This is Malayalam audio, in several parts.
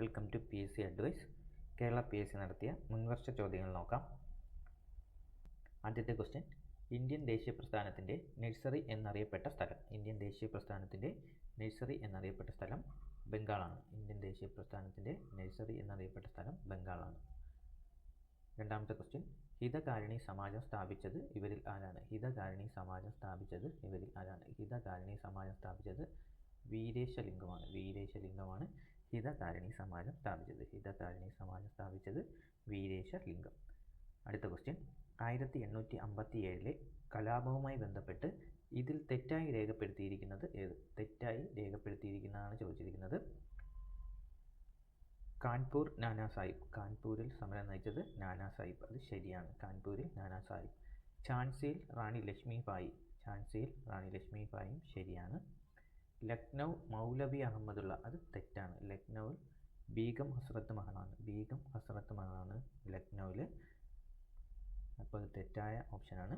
Welcome to PSC advice. Kerala PSC നടത്തിയ മുൻവർഷ ചോദ്യങ്ങൾ നോക്കാം. ആദ്യത്തെ ക്വസ്റ്റ്യൻ, ഇന്ത്യൻ ദേശീയ പ്രസ്ഥാനത്തിൻ്റെ നഴ്സറി എന്നറിയപ്പെട്ട സ്ഥലം. ഇന്ത്യൻ ദേശീയ പ്രസ്ഥാനത്തിൻ്റെ നഴ്സറി എന്നറിയപ്പെട്ട സ്ഥലം ബംഗാളാണ്. ഇന്ത്യൻ ദേശീയ പ്രസ്ഥാനത്തിൻ്റെ നഴ്സറി എന്നറിയപ്പെട്ട സ്ഥലം ബംഗാളാണ്. രണ്ടാമത്തെ ക്വസ്റ്റ്യൻ, ഹിതകാരിണി സമാജം സ്ഥാപിച്ചത് ഇവരിൽ ആരാണ്? ഹിതകാരിണി സമാജം സ്ഥാപിച്ചത് ഇവരിൽ ആരാണ്? ഹിതകാരിണി സമാജം സ്ഥാപിച്ചത് വീരേശലിംഗമാണ്. വീരേശലിംഗമാണ് ഹിതകാരിണി സമാജം സ്ഥാപിച്ചത്. ഹിതകാരിണി സമാജം സ്ഥാപിച്ചത് വീരേശലിംഗം. അടുത്ത ക്വസ്റ്റ്യൻ, 1857 കലാപവുമായി ബന്ധപ്പെട്ട് ഇതിൽ തെറ്റായി രേഖപ്പെടുത്തിയിരിക്കുന്നത് ഏത്? തെറ്റായി രേഖപ്പെടുത്തിയിരിക്കുന്നതാണ് ചോദിച്ചിരിക്കുന്നത്. കാൺപൂർ നാനാ സാഹിബ്. കാൺപൂരിൽ സമരം നയിച്ചത് നാനാ സാഹിബ്. അത് ശരിയാണ്. കാൺപൂരിൽ നാനാ സാഹിബ്. ഝാൻസിയിൽ റാണി ലക്ഷ്മിബായി. ഝാൻസിയിൽ റാണി ലക്ഷ്മിബായിയും ശരിയാണ്. ലക്നൗ മൗലവി അഹമ്മദുള്ള. അത് തെറ്റാണ്. ലക്നൗവിൽ ബീഗം ഹസ്രത്ത് മഹളാണ്. ബീഗം ഹസ്രത്ത് മഹളാണ് ലക്നൗവിൽ. അപ്പോൾ അത് തെറ്റായ ഓപ്ഷനാണ്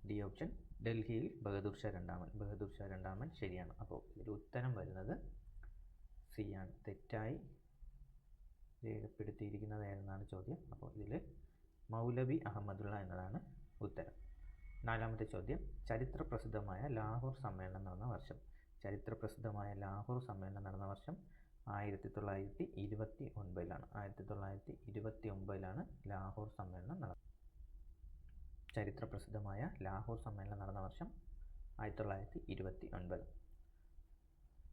ഡി ഓപ്ഷൻ. ഡൽഹിയിൽ ബഹദൂർ ഷാ രണ്ടാമൻ. ബഹദൂർ ഷാ രണ്ടാമൻ ശരിയാണ്. അപ്പോൾ ഇതിൽ ഉത്തരം വരുന്നത് സി ആണ്. തെറ്റായി രേഖപ്പെടുത്തിയിരിക്കുന്നത് ഏതെന്നാണ് ചോദ്യം. അപ്പോൾ ഇതിൽ മൗലവി അഹമ്മദുള്ള എന്നതാണ് ഉത്തരം. നാലാമത്തെ ചോദ്യം, ചരിത്ര പ്രസിദ്ധമായ ലാഹോർ സമ്മേളനം നടന്ന വർഷം. ചരിത്ര പ്രസിദ്ധമായ ലാഹോർ സമ്മേളനം നടന്ന വർഷം 1929. 1929 ലാഹോർ സമ്മേളനം നടന്നത്. ചരിത്ര പ്രസിദ്ധമായ ലാഹോർ സമ്മേളനം നടന്ന വർഷം 1929.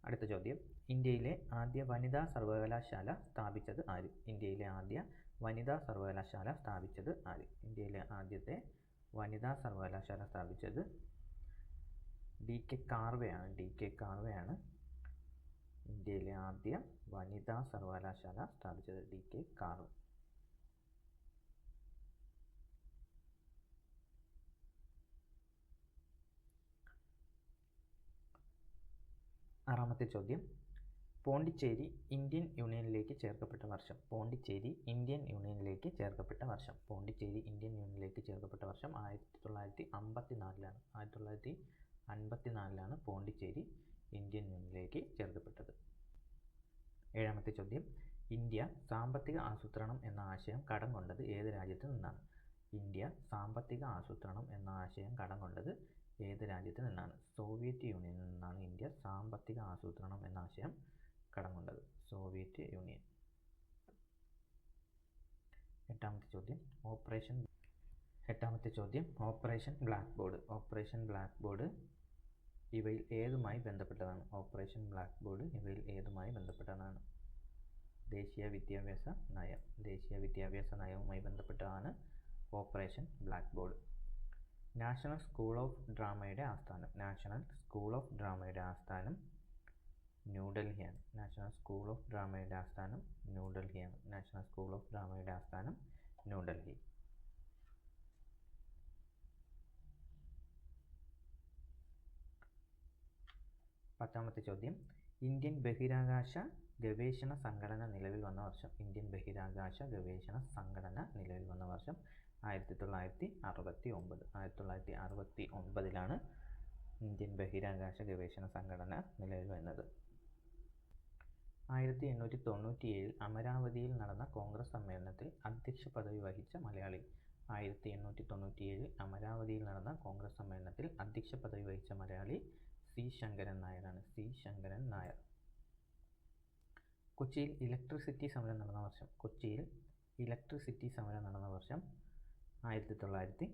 അടുത്ത ചോദ്യം, ഇന്ത്യയിലെ ആദ്യ വനിതാ സർവകലാശാല സ്ഥാപിച്ചത് ആര്? ഇന്ത്യയിലെ ആദ്യ വനിതാ സർവകലാശാല സ്ഥാപിച്ചത് ആര്? ഇന്ത്യയിലെ ആദ്യത്തെ വനിതാ സർവകലാശാല സ്ഥാപിച്ചത് DK കാർവെയാണ്. DK കാർവെയാണ് ഇന്ത്യയിലെ ആദ്യ വനിതാ സർവകലാശാല സ്ഥാപിച്ചത്. DK കാർവെ. ആറാമത്തെ ചോദ്യം, പോണ്ടിച്ചേരി ഇന്ത്യൻ യൂണിയനിലേക്ക് ചേർക്കപ്പെട്ട വർഷം. പോണ്ടിച്ചേരി ഇന്ത്യൻ യൂണിയനിലേക്ക് ചേർക്കപ്പെട്ട വർഷം. പോണ്ടിച്ചേരി ഇന്ത്യൻ യൂണിയനിലേക്ക് ചേർക്കപ്പെട്ട വർഷം 1954. 1954 പോണ്ടിച്ചേരി ഇന്ത്യൻ യൂണിയനിലേക്ക് ചേർക്കപ്പെട്ടത്. ഏഴാമത്തെ ചോദ്യം, ഇന്ത്യ സാമ്പത്തിക ആസൂത്രണം എന്ന ആശയം കടം കൊണ്ടത് ഏത് രാജ്യത്ത് നിന്നാണ്? ഇന്ത്യ സാമ്പത്തിക ആസൂത്രണം എന്ന ആശയം കടം കൊണ്ടത് ഏത് രാജ്യത്ത് നിന്നാണ്? സോവിയറ്റ് യൂണിയനിൽ നിന്നാണ് ഇന്ത്യ സാമ്പത്തിക ആസൂത്രണം എന്ന ആശയം കടം കൊണ്ടത്. Soviet union. എട്ടാമത്തെ ചോദ്യം, operation black board. Operation black board ഇവയിൽ ഏതുമായി ബന്ധപ്പെട്ടതാണ്? ഓപ്പറേഷൻ ബ്ലാക്ക് ബോർഡ് ഇവയിൽ ഏതുമായി ബന്ധപ്പെട്ടതാണ്? ദേശീയ വിദ്യാഭ്യാസ നയം. ദേശീയ വിദ്യാഭ്യാസ നയവുമായി ബന്ധപ്പെട്ടതാണ് operation black board. National school of ഡ്രാമയുടെ ആസ്ഥാനം. നാഷണൽ സ്കൂൾ ഓഫ് ഡ്രാമയുടെ ആസ്ഥാനം ന്യൂഡൽഹിയാണ്. നാഷണൽ സ്കൂൾ ഓഫ് ഡ്രാമയുടെ ആസ്ഥാനം ന്യൂഡൽഹിയാണ്. നാഷണൽ സ്കൂൾ ഓഫ് ഡ്രാമയുടെ ആസ്ഥാനം ന്യൂഡൽഹി. പത്താമത്തെ ചോദ്യം, ഇന്ത്യൻ ബഹിരാകാശ ഗവേഷണ സംഘടന നിലവിൽ വന്ന വർഷം. ഇന്ത്യൻ ബഹിരാകാശ ഗവേഷണ സംഘടന നിലവിൽ വന്ന വർഷം 1969. 1969 ഇന്ത്യൻ ബഹിരാകാശ ഗവേഷണ സംഘടന നിലവിൽ വന്നത്. 1897 അമരാവതിയിൽ നടന്ന കോൺഗ്രസ് സമ്മേളനത്തിൽ അധ്യക്ഷ പദവി വഹിച്ച മലയാളി. 1897 അമരാവതിയിൽ നടന്ന കോൺഗ്രസ് സമ്മേളനത്തിൽ അധ്യക്ഷ പദവി വഹിച്ച മലയാളി സി ശങ്കരൻ നായരാണ്. സി ശങ്കരൻ നായർ. കൊച്ചിയിൽ ഇലക്ട്രിസിറ്റി സമരം നടന്ന വർഷം. കൊച്ചിയിൽ ഇലക്ട്രിസിറ്റി സമരം നടന്ന വർഷം 1936.